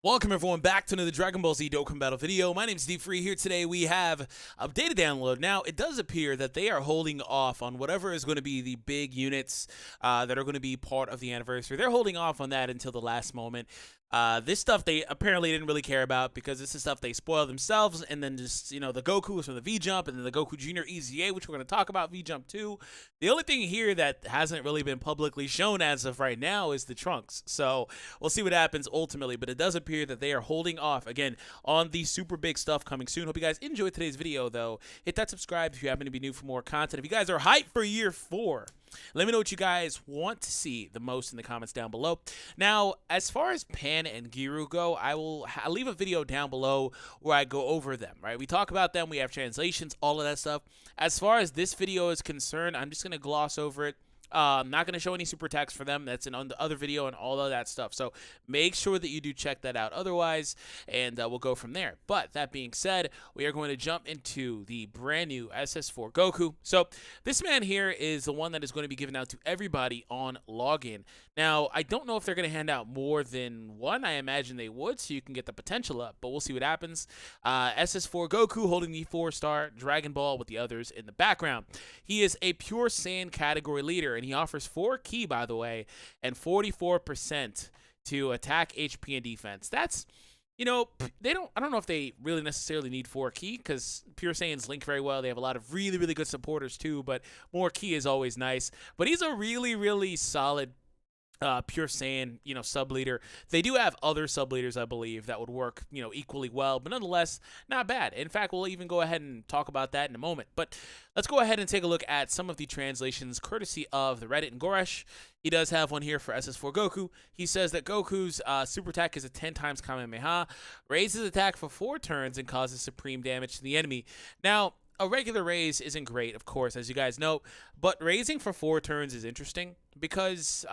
Welcome everyone back to another Dragon Ball Z Dokkan Battle video. My name is DFree. Here today we have a data download. Now, it does appear that they are holding off on whatever is going to be the big units that are going to be part of the anniversary. They're holding off on that until the last moment. This stuff they apparently didn't really care about because this is stuff they spoil themselves, and then just, the Goku is from the V-Jump, and then the Goku Jr. EZA, which we're going to talk about, V-Jump 2. The only thing here that hasn't really been publicly shown as of right now is the Trunks. So we'll see what happens ultimately, but it does appear that they are holding off, again, on the super big stuff coming soon. Hope you guys enjoyed today's video, though. Hit that subscribe if you happen to be new for more content. If you guys are hyped for year 4, let me know what you guys want to see the most in the comments down below. Now, as far as Pan and Giru go, I'll leave a video down below where I go over them, right? We talk about them, we have translations, all of that stuff. As far as this video is concerned, I'm just going to gloss over it. I'm not going to show any super attacks for them. That's in on the other video and all of that stuff. So make sure that you do check that out otherwise, and we'll go from there. But that being said, we are going to jump into the brand new SS4 Goku. So this man here is the one that is going to be given out to everybody on login. Now, I don't know if they're going to hand out more than one. I imagine they would, so you can get the potential up, but we'll see what happens. SS4 Goku holding the 4-star Dragon Ball with the others in the background. He is a pure Saiyan category leader, and he offers 4 ki, by the way, and 44% to attack, HP, and defense. That's, I don't know if they really necessarily need 4 ki, because Pure Saiyans link very well. They have a lot of really, really good supporters too, but more ki is always nice. But he's a really, really solid Pure Saiyan, sub leader. They do have other sub leaders, I believe, that would work, equally well, but nonetheless, not bad. In fact, we'll even go ahead and talk about that in a moment. But let's go ahead and take a look at some of the translations courtesy of the Reddit and Goresh. He does have one here for SS4 Goku. He says that Goku's super attack is a 10 times Kamehameha, raises attack for 4 turns, and causes supreme damage to the enemy. Now, a regular raise isn't great, of course, as you guys know, but raising for 4 turns is interesting because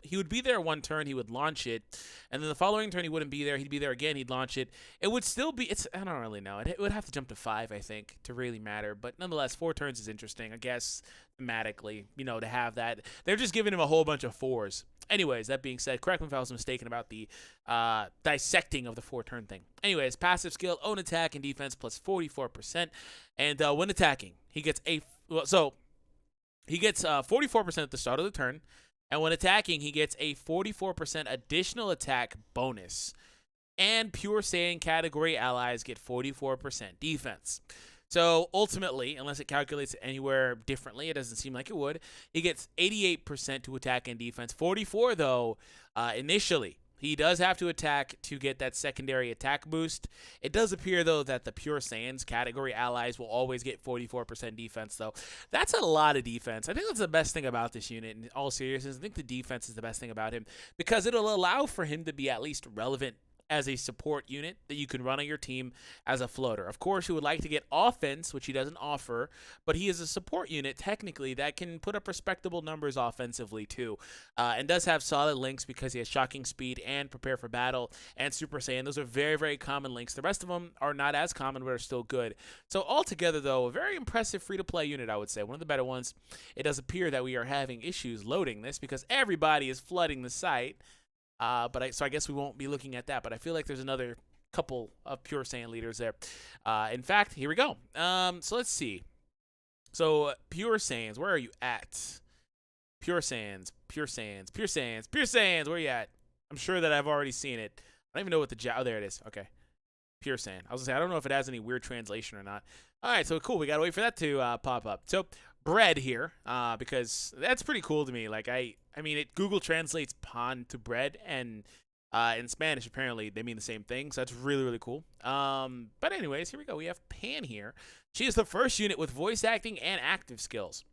he would be there 1 turn, he would launch it, and then the following turn he wouldn't be there, he'd be there again, he'd launch it. It would still be, I don't really know, it would have to jump to 5, I think, to really matter, but nonetheless, 4 turns is interesting, I guess, thematically, to have that. They're just giving him a whole bunch of 4s. Anyways, that being said, correct me if I was mistaken about the dissecting of the 4-turn thing. Anyways, passive skill, own attack and defense plus 44%. And when attacking, he gets he gets 44% at the start of the turn. And when attacking, he gets a 44% additional attack bonus. And Pure Saiyan category allies get 44% defense. So ultimately, unless it calculates anywhere differently, it doesn't seem like it would, he gets 88% to attack and defense. 44 though, initially. He does have to attack to get that secondary attack boost. It does appear, though, that the Pure Saiyans category allies will always get 44% defense, though. That's a lot of defense. I think that's the best thing about this unit. In all seriousness, I think the defense is the best thing about him because it'll allow for him to be at least relevant as a support unit that you can run on your team as a floater. Of course, you would like to get offense, which he doesn't offer, but he is a support unit, technically, that can put up respectable numbers offensively, too, and does have solid links because he has shocking speed and prepare for battle and Super Saiyan. Those are very, very common links. The rest of them are not as common, but are still good. So altogether, though, a very impressive free-to-play unit, I would say. One of the better ones. It does appear that we are having issues loading this because everybody is flooding the site. So I guess we won't be looking at that, but I feel like there's another couple of Pure Saiyan leaders there. In fact, here we go. So let's see. So Pure Saiyans, where are you at? Pure Saiyans, Pure Saiyans, Pure Saiyans, Pure Saiyans, where are you at? I'm sure that I've already seen it. I don't even know what oh, there it is. Okay. Pure Saiyan. I was gonna say, I don't know if it has any weird translation or not. All right, so cool. We gotta wait for that to pop up. So bread here, because that's pretty cool to me. Like I mean, Google translates pan to bread, and in Spanish apparently they mean the same thing. So that's really, really cool. But anyways, here we go. We have Pan here. She is the first unit with voice acting and active skills.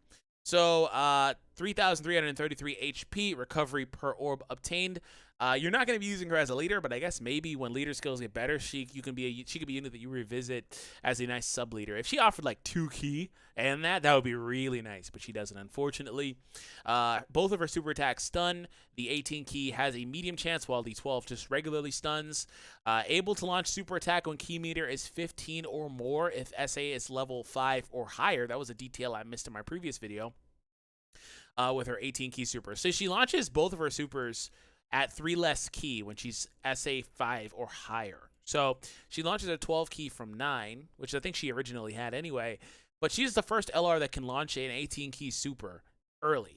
So 3,333 HP, recovery per orb obtained. You're not going to be using her as a leader, but I guess maybe when leader skills get better, she could be a unit that you revisit as a nice sub leader. If she offered like 2 ki and that would be really nice, but she doesn't, unfortunately. Both of her super attacks stun. The 18 ki has a medium chance, while the 12 just regularly stuns. Able to launch super attack when ki meter is 15 or more if SA is level 5 or higher. That was a detail I missed in my previous video with her 18 ki super. So she launches both of her supers at 3 less ki when she's SA5 or higher. So she launches a 12 ki from 9, which I think she originally had anyway, but she's the first LR that can launch an 18 ki super early.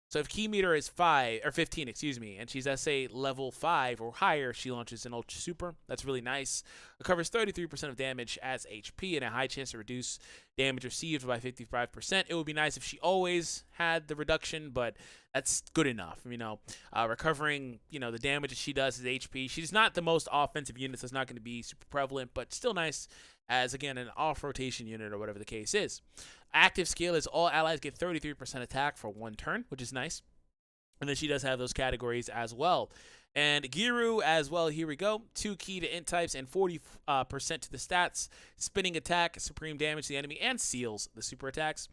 So if key meter is 5 or 15, excuse me, and she's SA level 5 or higher, she launches an ultra super. That's really nice. It covers 33% of damage as HP and a high chance to reduce damage received by 55%. It would be nice if she always had the reduction, but that's good enough. Recovering, the damage that she does is HP. She's not the most offensive unit, so it's not going to be super prevalent, but still nice as, again, an off-rotation unit or whatever the case is. Active skill is all allies get 33% attack for 1 turn, which is nice. And then she does have those categories as well. And Giru as well, here we go. 2 ki to int types and 40% to the stats. Spinning attack, supreme damage to the enemy, and seals the super attacks,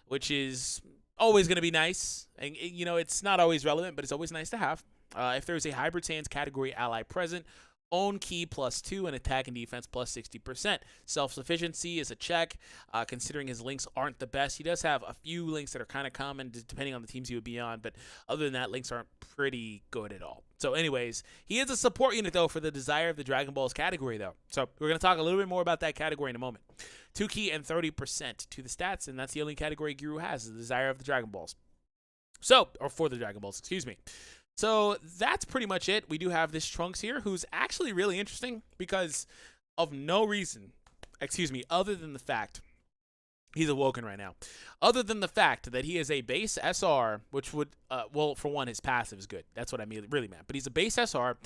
which is always going to be nice. And, it's not always relevant, but it's always nice to have. If there's a Hybrid Sands category ally present, own ki +2 and attack and defense +60%. Self-sufficiency is a check, considering his links aren't the best. He does have a few links that are kind of common depending on the teams he would be on, but other than that, links aren't pretty good at all. So anyways, he is a support unit, though, for the Desire of the Dragon Balls category, though. So we're going to talk a little bit more about that category in a moment. 2 ki and 30% to the stats, and that's the only category Giru has, is the Desire of the Dragon Balls. Or for the Dragon Balls, excuse me. So that's pretty much it. We do have this Trunks here, who's actually really interesting because of no reason, other than the fact he's awoken right now. Other than the fact that he is a base SR, which would, for one, his passive is good. That's what I really meant. But he's a base SR.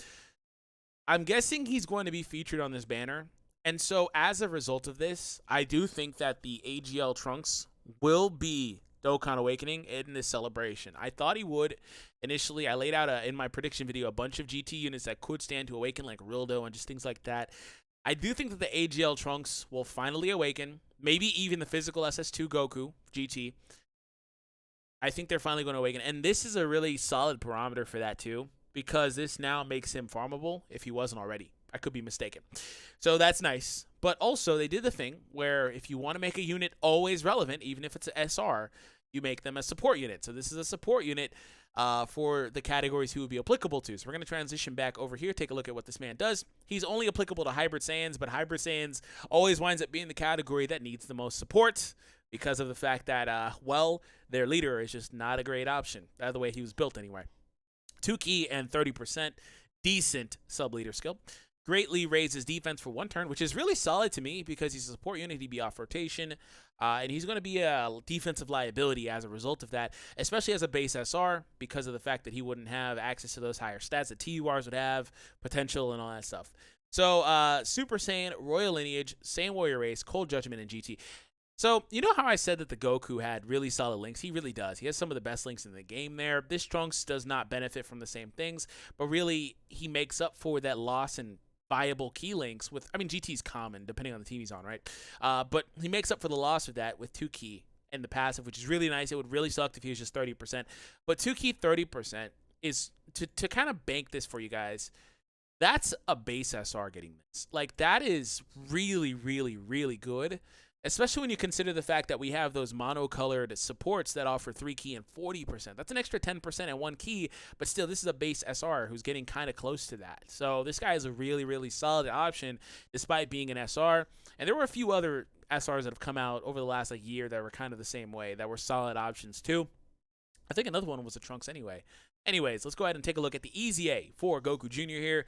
I'm guessing he's going to be featured on this banner. And so as a result of this, I do think that the AGL Trunks will be Dokkan Awakening in this celebration. I thought he would. Initially, I laid out in my prediction video a bunch of GT units that could stand to awaken, like Rildo and just things like that. I do think that the AGL Trunks will finally awaken. Maybe even the physical SS4 GOKU GT. I think they're finally going to awaken. And this is a really solid parameter for that too, because this now makes him farmable if he wasn't already. I could be mistaken. So that's nice. But also, they did the thing where if you want to make a unit always relevant, even if it's an SR, you make them a support unit. So this is a support unit for the categories he would be applicable to. So we're going to transition back over here, take a look at what this man does. He's only applicable to Hybrid Saiyans, but Hybrid Saiyans always winds up being the category that needs the most support because of the fact that, their leader is just not a great option. That's the way he was built anyway. 2 ki and 30%. Decent sub-leader skill. Greatly raises defense for 1 turn, which is really solid to me because he's a support unit. He'd be off rotation, and he's going to be a defensive liability as a result of that, especially as a base SR because of the fact that he wouldn't have access to those higher stats that TURs would have, potential, and all that stuff. So Super Saiyan, Royal Lineage, Saiyan Warrior Race, Cold Judgment, and GT. So, you know how I said that the Goku had really solid links? He really does. He has some of the best links in the game there. This Trunks does not benefit from the same things, but really he makes up for that loss in viable key links with, GT's common depending on the team he's on, right? But he makes up for the loss of that with 2 ki and the passive, which is really nice. It would really suck if he was just 30%. But 2 ki 30% is, to kind of bank this for you guys, that's a base SR getting this. Like, that is really, really, really good. Especially when you consider the fact that we have those monocolored supports that offer 3 ki and 40%. That's an extra 10% and 1 ki, but still, this is a base SR who's getting kind of close to that. So this guy is a really, really solid option despite being an SR. And there were a few other SRs that have come out over the last year that were kind of the same way, that were solid options too. I think another one was the Trunks anyway. Anyways, let's go ahead and take a look at the Easy A for Goku Jr. here.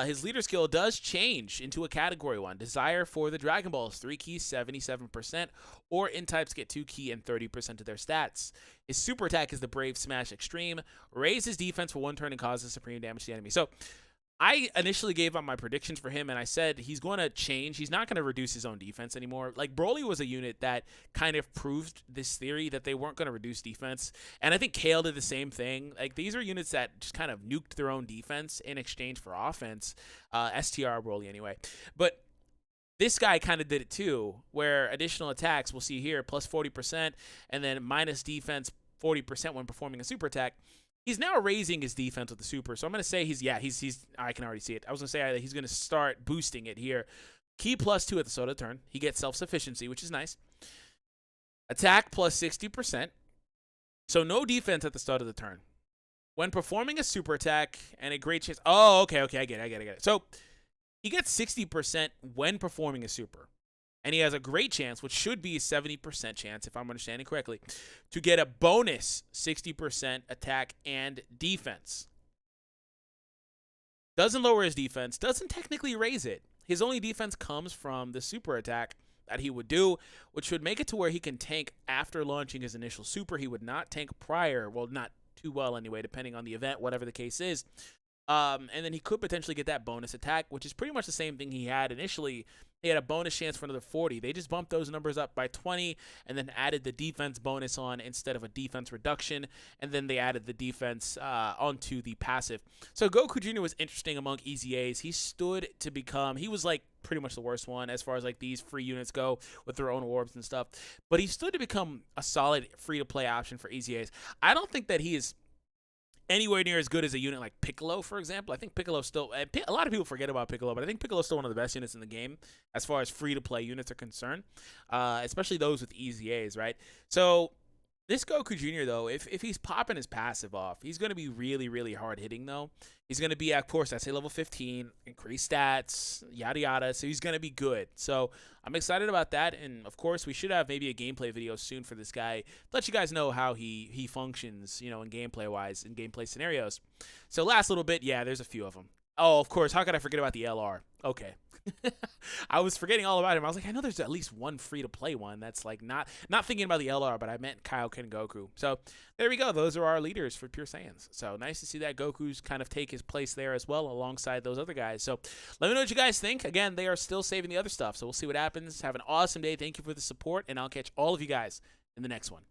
His leader skill does change into a category 1. Desire for the Dragon Balls, 3 ki, 77%, or in types get 2 ki and 30% of their stats. His super attack is the Brave Smash Extreme, raises defense for 1 turn and causes supreme damage to the enemy. So I initially gave out my predictions for him, and I said he's going to change. He's not going to reduce his own defense anymore. Like, Broly was a unit that kind of proved this theory that they weren't going to reduce defense, and I think Kale did the same thing. Like, these are units that just kind of nuked their own defense in exchange for offense, STR Broly anyway. But this guy kind of did it too, where additional attacks, we'll see here, plus 40%, and then minus defense 40% when performing a super attack. He's now raising his defense with the super, so I'm going to say he's I can already see it. I was going to say he's going to start boosting it here. Key +2 at the start of the turn. He gets self-sufficiency, which is nice. Attack plus 60%. So no defense at the start of the turn. When performing a super attack and a great chance. Oh, okay, I get it. So he gets 60% when performing a super. And he has a great chance, which should be a 70% chance, if I'm understanding correctly, to get a bonus 60% attack and defense. Doesn't lower his defense, doesn't technically raise it. His only defense comes from the super attack that he would do, which would make it to where he can tank after launching his initial super. He would not tank prior. Well, not too well anyway, depending on the event, whatever the case is. And then he could potentially get that bonus attack, which is pretty much the same thing he had initially. He had a bonus chance for another 40. They just bumped those numbers up by 20 and then added the defense bonus on instead of a defense reduction. And then they added the defense onto the passive. So Goku Jr. was interesting among EZAs. He stood to become, he was like pretty much the worst one as far as like these free units go with their own orbs and stuff. But he stood to become a solid free-to-play option for EZAs. I don't think that he is anywhere near as good as a unit like Piccolo, for example. I think Piccolo still, a lot of people forget about Piccolo, but I think Piccolo's still one of the best units in the game as far as free-to-play units are concerned, especially those with EZAs, right? So this Goku Jr., though, if he's popping his passive off, he's going to be really, really hard hitting, though. He's going to be, of course, I say level 15, increased stats, yada, yada, so he's going to be good. So I'm excited about that, and, of course, we should have maybe a gameplay video soon for this guy to let you guys know how he functions, you know, in gameplay-wise, in gameplay scenarios. So last little bit, yeah, there's a few of them. Oh, of course, how could I forget about the LR? Okay. I was forgetting all about him. I was like, I know there's at least one free-to-play one that's like not thinking about the LR, but I meant Kaioken Goku. So there we go. Those are our leaders for Pure Saiyans. So nice to see that Goku's kind of take his place there as well alongside those other guys. So let me know what you guys think. Again, they are still saving the other stuff, so we'll see what happens. Have an awesome day. Thank you for the support, and I'll catch all of you guys in the next one.